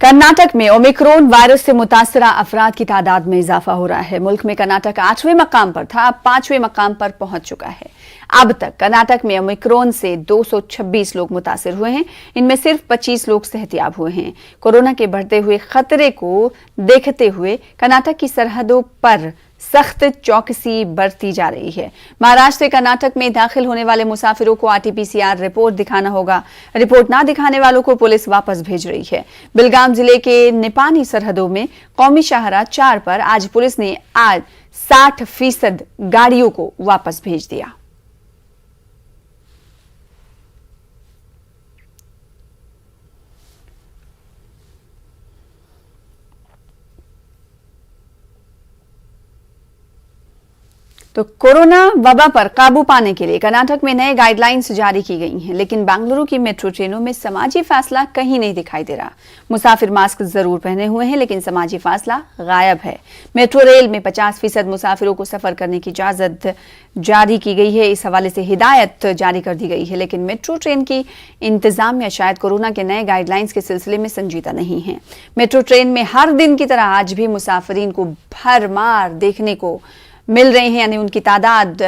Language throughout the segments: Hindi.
कर्नाटक में ओमिक्रॉन वायरस से मुतासरा अफराद की तादाद में इजाफा हो रहा है। मुल्क में कर्नाटक 8वें मकाम पर था, अब 5वें मकाम पर पहुंच चुका है। अब तक कर्नाटक में ओमिक्रॉन से 226 लोग मुतासिर हुए हैं। इनमें सिर्फ 25 लोग सेहतियाब हुए हैं। कोरोना के बढ़ते हुए खतरे को देखते हुए कर्नाटक की सरहदों पर सख्त चौकसी बरती जा रही है। महाराष्ट्र से कर्नाटक में दाखिल होने वाले मुसाफिरों को आरटीपीसीआर रिपोर्ट दिखाना होगा। रिपोर्ट ना दिखाने वालों को पुलिस वापस भेज रही है। बेलगाम जिले के निपानी सरहदों में कौमी शाहराह 4 पर आज पुलिस ने 60% गाड़ियों को वापस भेज दिया। तो कोरोना वबा पर काबू पाने के लिए कर्नाटक में नए गाइडलाइंस जारी की गई हैं, लेकिन बेंगलुरु की मेट्रो ट्रेनों में समाजी फासला कहीं नहीं दिखाई दे रहा। मुसाफिर मास्क जरूर पहने हुए हैं, लेकिन समाजी फासला गायब है। मेट्रो रेल में 50% मुसाफिरों को सफर करने की इजाजत जारी की गई है। इस हवाले से हिदायत जारी कर दी गई है, लेकिन मेट्रो ट्रेन की इंतजामिया शायद कोरोना के नए गाइडलाइंस के सिलसिले में संजीदा नहीं है। मेट्रो ट्रेन में हर दिन की तरह आज भी मुसाफिरीन को भरमार देखने को मिल रहे हैं, यानी उनकी तादाद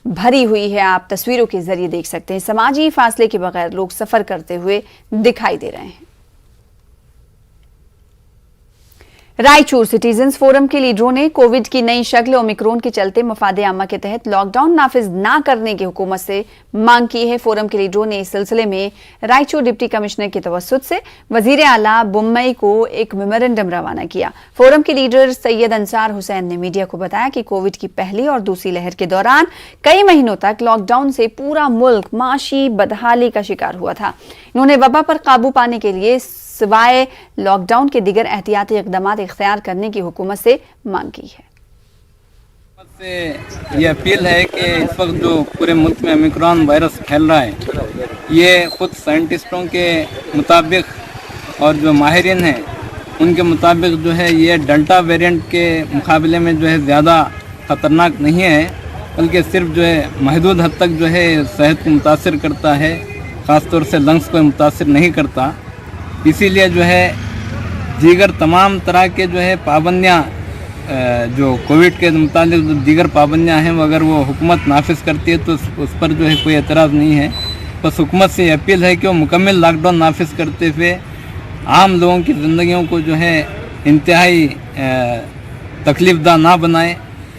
भरी हुई है। आप तस्वीरों के जरिए देख सकते हैं। समाजी फासले के बगैर लोग सफर करते हुए दिखाई दे रहे हैं। रायचूर सिटीजन्स फोरम के लीडरों ने कोविड की नई शक्ल ओमिक्रॉन के चलते मफादे आमा के तहत लॉकडाउन नाफिज ना करने की हुकूमत से मांग की है। फोरम के लीडरों ने इस सिलसिले में रायचूर डिप्टी कमिश्नर के तवस्सुत से वजीर आला बुम्मई को एक मेमोरेंडम रवाना किया। फोरम के लीडर सैयद अंसार हुसैन ने मीडिया को बताया कि कोविड की पहली और दूसरी लहर के दौरान कई महीनों तक लॉकडाउन से पूरा मुल्क माशी बदहाली का शिकार हुआ था। इन्होंने वबा पर काबू पाने के लिए सिवाय लॉकडाउन के दीगर एहतियाती इकदाम इख्तियार करने की हुकूमत से मांग की है। ये अपील है कि इस वक्त जो पूरे मुल्क में ओमिक्रॉन वायरस फैल रहा है, ये खुद साइंटिस्टों के मुताबिक और जो माहिरीन हैं उनके मुताबिक जो है ये डेल्टा वेरिएंट के मुकाबले में जो है ज़्यादा ख़तरनाक नहीं है, बल्कि सिर्फ जो है महदूद हद तक जो है सेहत को मुतासिर करता है, ख़ास तौर से लंग्स को मुतासिर नहीं करता। इसीलिए जो है दीगर तमाम तरह के जो है पाबंदियाँ जो कोविड के मुतालिक जो दीगर पाबंदियाँ हैं, अगर वो हुकूमत नाफिज करती है तो उस पर जो है कोई एतराज़ नहीं है। बस हुकूमत से अपील है कि वो मुकम्मल लॉकडाउन नाफिज करते हुए आम लोगों की ज़िंदगियों को जो है इंतहाई तकलीफ़दा ना बनाए,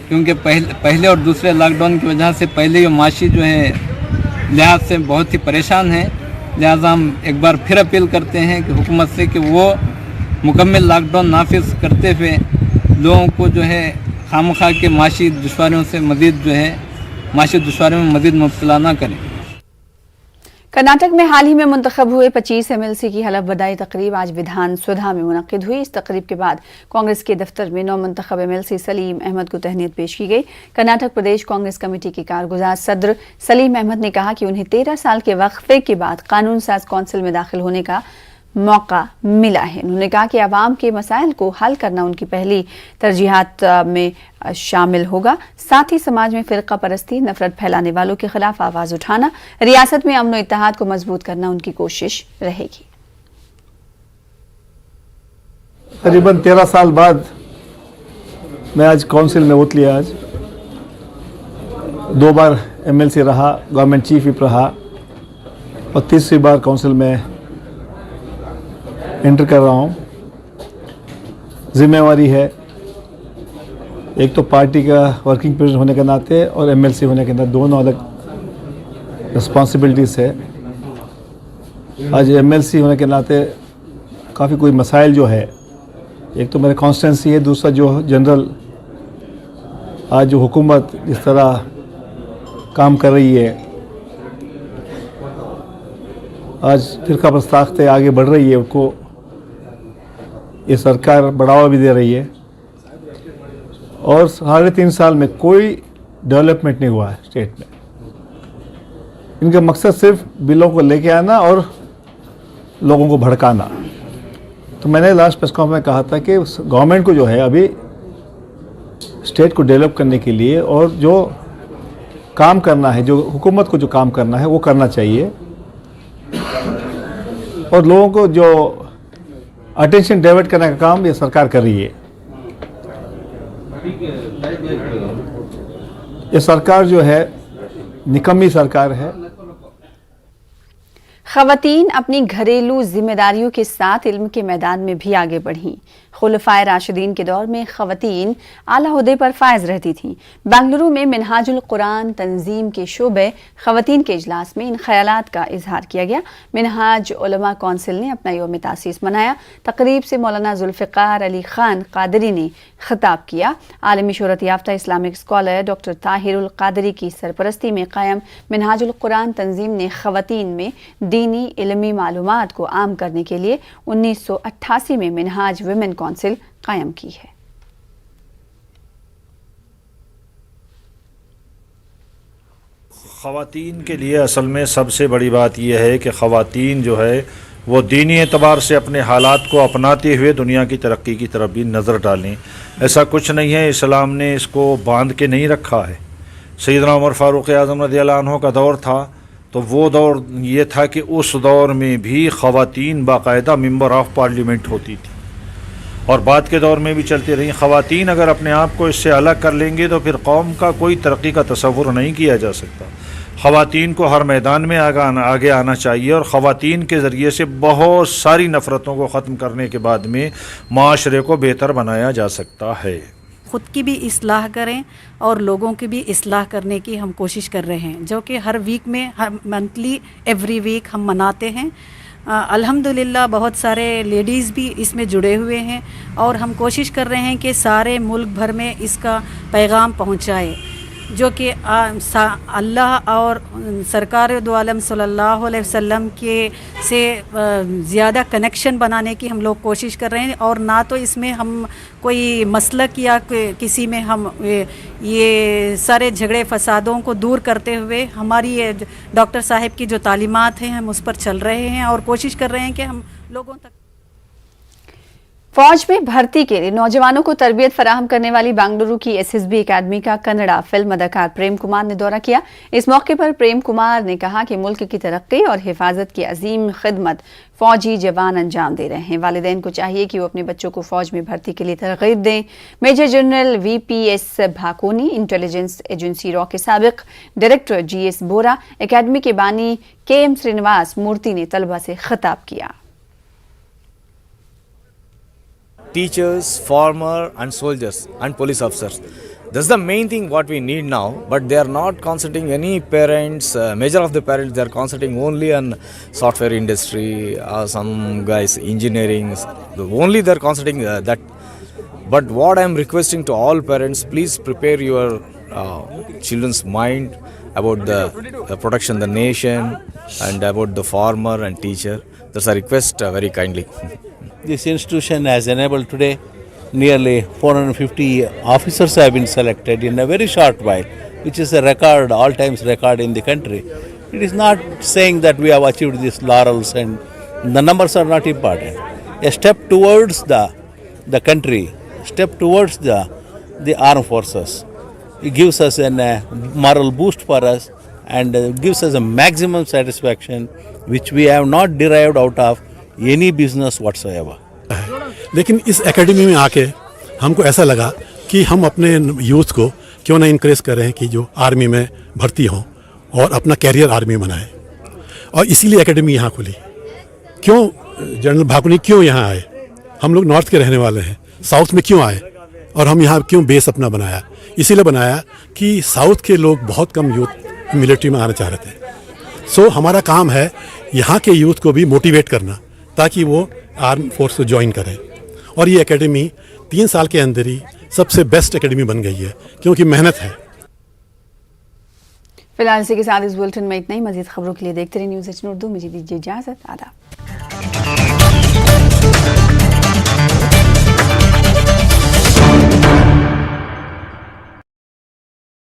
क्योंकि पहले और दूसरे लॉकडाउन की वजह से पहले ये माशी जो है लिहाज से बहुत ही परेशान है। लिहाजा हम एक बार फिर अपील करते हैं कि हुकूमत से कि वो मुकम्मल लॉकडाउन नाफिज करते हुए लोगों को जो है खामखा के माशी दुश्वारियों से मज़ीद जो है माशी दुश्वारियों में मज़ीद मुब्तला ना करें। कर्नाटक में हाल ही में मुंतखब हुए 25 एमएलसी की हलफ बधाई तकरीब आज विधान सौधा में मुनक्किद हुई। इस तकरीब के बाद कांग्रेस के दफ्तर में नौमुंतखब एमएलसी सलीम अहमद को तहनीत पेश की गई। कर्नाटक प्रदेश कांग्रेस कमेटी के कारगुजार सदर सलीम अहमद ने कहा कि उन्हें 13 साल के वक्फे के बाद कानून साज कौंसिल में दाखिल होने का मौका मिला है। उन्होंने कहा कि अवाम के मसाइल को हल करना उनकी पहली तरजीहात में शामिल होगा। साथ ही समाज में फिरका परस्ती, नफरत फैलाने वालों के खिलाफ आवाज उठाना, रियासत में अमन और इत्तेहाद को मजबूत करना उनकी कोशिश रहेगी। करीबन 13 साल बाद मैं आज काउंसिल में उतरी। आज 2 बार एमएलसी रहा, गवर्नमेंट चीफ विप रहा और तीसरी बार काउंसिल में एंटर कर रहा हूँ। जिम्मेवारी है, एक तो पार्टी का वर्किंग प्रेसिडेंट होने के नाते और एमएलसी होने के नाते दोनों अलग रिस्पॉन्सिबिलिटीज है। आज एमएलसी होने के नाते काफ़ी कोई मसाइल जो है, एक तो मेरे कॉन्स्टिट्यूंसी है, दूसरा जो जनरल आज जो हुकूमत इस तरह काम कर रही है, आज फिरका प्रस्ताख्ते आगे बढ़ रही है, उसको ये सरकार बढ़ावा भी दे रही है और 3.5 साल में कोई डेवलपमेंट नहीं हुआ है स्टेट में। इनका मकसद सिर्फ बिलों को लेके आना और लोगों को भड़काना। तो मैंने लास्ट प्रेस कॉन्फ्रेंस में कहा था कि गवर्नमेंट को जो है अभी स्टेट को डेवलप करने के लिए और जो काम करना है, जो हुकूमत को जो काम करना है वो करना चाहिए और लोगों को जो अटेंशन डाइवर्ट करने का काम ये सरकार कर रही है। ये सरकार जो है निकम्मी सरकार है। ख़वातीन अपनी घरेलू जिम्मेदारियों के साथ इल्म के मैदान में भी आगे बढ़ीं। खुलफाए राशिदीन के दौर में ख़वातीन आला ओहदे पर फायज रहती थीं। बेंगलुरु में मिनहाजुल कुरान तंजीम के शोबे ख़वातीन के इजलास में इन ख्यालात का इजहार किया गया। मिनहाज उलमा कौंसिल ने अपना यौम तासीस मनाया। तकरीब से मौलाना जुल्फ़िकार अली खान कादरी ने खिताब किया। आलमी शोहरत याफ्ता Islamic scholar doctor Tahirul Qadri की सरपरस्ती में कायम मिनहाजुल कुरान तंजीम ने ख़वातीन में दीनी इल्मी मालूमात को आम करने के लिए 1988 में मिनहाज विमेन कौंसिल कायम की है। ख़वातीन के लिए असल में सबसे बड़ी बात यह है कि ख़वातीन जो है वो दीनी एतबार से अपने हालात को अपनाते हुए दुनिया की तरक्की की तरफ भी नज़र डालें। ऐसा कुछ नहीं है, इस्लाम ने इसको बांध के नहीं रखा है। सैयदना उमर फ़ारूक़ आज़म रज़ियल्लाहु अन्हु का दौर था तो वो दौर ये था कि उस दौर में भी ख़वातीन बाकायदा मेंबर ऑफ पार्लियामेंट होती थी और बाद के दौर में भी चलती रही। ख़वातीन अगर अपने आप को इससे अलग कर लेंगे तो फिर कौम का कोई तरक्की का तसव्वुर नहीं किया जा सकता। ख़वातीन को हर मैदान में आगे आना चाहिए और ख़वातीन के ज़रिए से बहुत सारी नफ़रतों को ख़त्म करने के बाद में माशरे को बेहतर बनाया जा सकता है। ख़ुद की भी इस्लाह करें और लोगों की भी इस्लाह करने की हम कोशिश कर रहे हैं, जो कि हर वीक में, हर मंथली, एवरी वीक हम मनाते हैं। अल्हम्दुलिल्लाह बहुत सारे लेडीज़ भी इसमें जुड़े हुए हैं और हम कोशिश कर रहे हैं कि सारे मुल्क भर में इसका पैगाम पहुँचाए, जो कि अल्लाह और सरकार दो आलम सल्लल्लाहु अलैहि वसल्लम के से ज़्यादा कनेक्शन बनाने की हम लोग कोशिश कर रहे हैं। और ना तो इसमें हम कोई मसलक या किसी में हम ये सारे झगड़े फसादों को दूर करते हुए हमारी ये डॉक्टर साहब की जो तालीमात हैं हम उस पर चल रहे हैं और कोशिश कर रहे हैं कि हम लोगों तक। फौज में भर्ती के लिए नौजवानों को तरबियत फराहम करने वाली बेंगलुरु की एसएसबी एकेडमी का कन्नड़ा फिल्म अदाकार प्रेम कुमार ने दौरा किया। इस मौके पर प्रेम कुमार ने कहा कि मुल्क की तरक्की और हिफाजत की अजीम खिदमत फौजी जवान अंजाम दे रहे हैं। वालिदैन को चाहिए कि वो अपने बच्चों को फौज में भर्ती के लिए तरगीब दें। Major general VPS Bhakoni, intelligence agency रॉ के साबिक डायरेक्टर GS बोरा, एकेडमी के बानी KM श्रीनिवास मूर्ति ने तलबा से खिताब किया। Teachers, farmer and soldiers and police officers. That's the main thing what we need now, but they are not concentrating any parents, major of the parents, they are concentrating only on software industry, some guys engineering, only they are concentrating that. But what I am requesting to all parents, please prepare your children's mind about the protection of the nation and about the farmer and teacher. That's a request very kindly. This institution has enabled today nearly 450 officers have been selected in a very short while, which is a record, all times record in the country. It is not saying that we have achieved these laurels and the numbers are not important. A step towards the country, step towards the armed forces. It gives us a moral boost for us and gives us a maximum satisfaction which we have not derived out of any business whatsoever. लेकिन इस एकेडमी में आके हमको ऐसा लगा कि हम अपने यूथ को क्यों ना इनकरेज करें कि जो आर्मी में भर्ती हों और अपना कैरियर आर्मी बनाएं, और इसीलिए एकेडमी यहाँ खुली। क्यों जनरल भाकुनी क्यों यहाँ आए? हम लोग नॉर्थ के रहने वाले हैं, साउथ में क्यों आए और हम यहाँ क्यों बेस अपना बनाया? इसीलिए बनाया कि साउथ के लोग बहुत कम यूथ मिलिट्री में आना चाह रहे थे। सो हमारा काम है यहाँ के यूथ को भी मोटिवेट करना ताकि वो आर्म फोर्स को ज्वाइन करें, और ये एकेडमी 3 साल के अंदर ही सबसे बेस्ट एकेडमी बन गई है क्योंकि मेहनत है। फिलहाल इसी के साथ इस बुलेटिन में इतना ही। मजीद खबरों के लिए देखते रहिए न्यूज़ 18 उर्दू। मुझे दीजिए इजाजत। आदाब।